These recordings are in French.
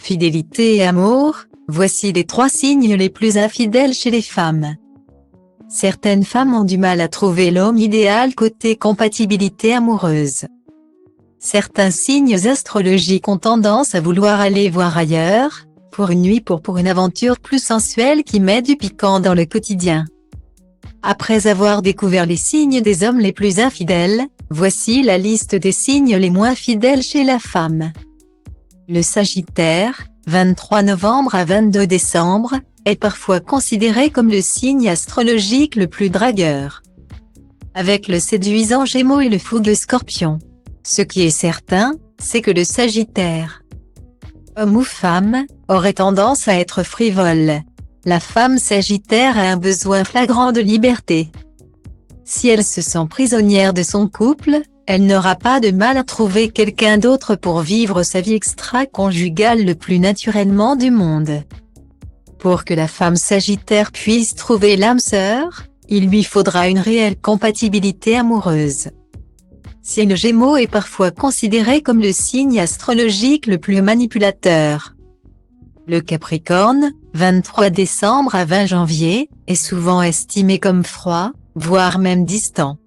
Fidélité et amour, voici les 3 signes les plus infidèles chez les femmes. Certaines femmes ont du mal à trouver l'homme idéal côté compatibilité amoureuse. Certains signes astrologiques ont tendance à vouloir aller voir ailleurs, pour une nuit pour une aventure plus sensuelle qui met du piquant dans le quotidien. Après avoir découvert les signes des hommes les plus infidèles, voici la liste des signes les moins fidèles chez la femme. Le Sagittaire, 23 novembre à 22 décembre, est parfois considéré comme le signe astrologique le plus dragueur. Avec le séduisant Gémeaux et le fougueux Scorpion. Ce qui est certain, c'est que le Sagittaire, homme ou femme, aurait tendance à être frivole. La femme Sagittaire a un besoin flagrant de liberté. Si elle se sent prisonnière de son couple, elle n'aura pas de mal à trouver quelqu'un d'autre pour vivre sa vie extra-conjugale le plus naturellement du monde. Pour que la femme Sagittaire puisse trouver l'âme sœur, il lui faudra une réelle compatibilité amoureuse. Si le Gémeaux est parfois considéré comme le signe astrologique le plus manipulateur. Le Capricorne, 23 décembre à 20 janvier, est souvent estimé comme froid, voire même distant.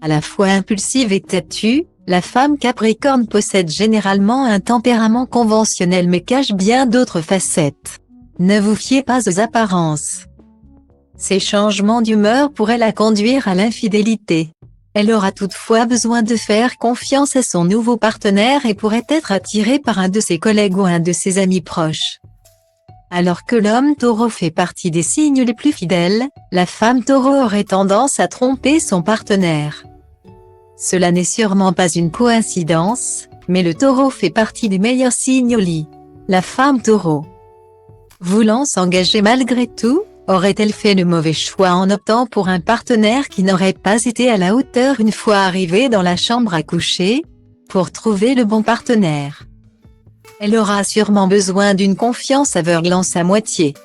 À la fois impulsive et têtue, la femme Capricorne possède généralement un tempérament conventionnel mais cache bien d'autres facettes. Ne vous fiez pas aux apparences. Ces changements d'humeur pourraient la conduire à l'infidélité. Elle aura toutefois besoin de faire confiance à son nouveau partenaire et pourrait être attirée par un de ses collègues ou un de ses amis proches. Alors que l'homme Taureau fait partie des signes les plus fidèles, la femme Taureau aurait tendance à tromper son partenaire. Cela n'est sûrement pas une coïncidence, mais le Taureau fait partie des meilleurs signes au lit. La femme Taureau, voulant s'engager malgré tout, aurait-elle fait le mauvais choix en optant pour un partenaire qui n'aurait pas été à la hauteur une fois arrivée dans la chambre à coucher? Pour trouver le bon partenaire, elle aura sûrement besoin d'une confiance aveugle en sa moitié.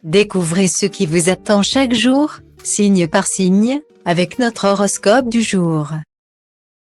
Découvrez ce qui vous attend chaque jour, signe par signe, avec notre horoscope du jour.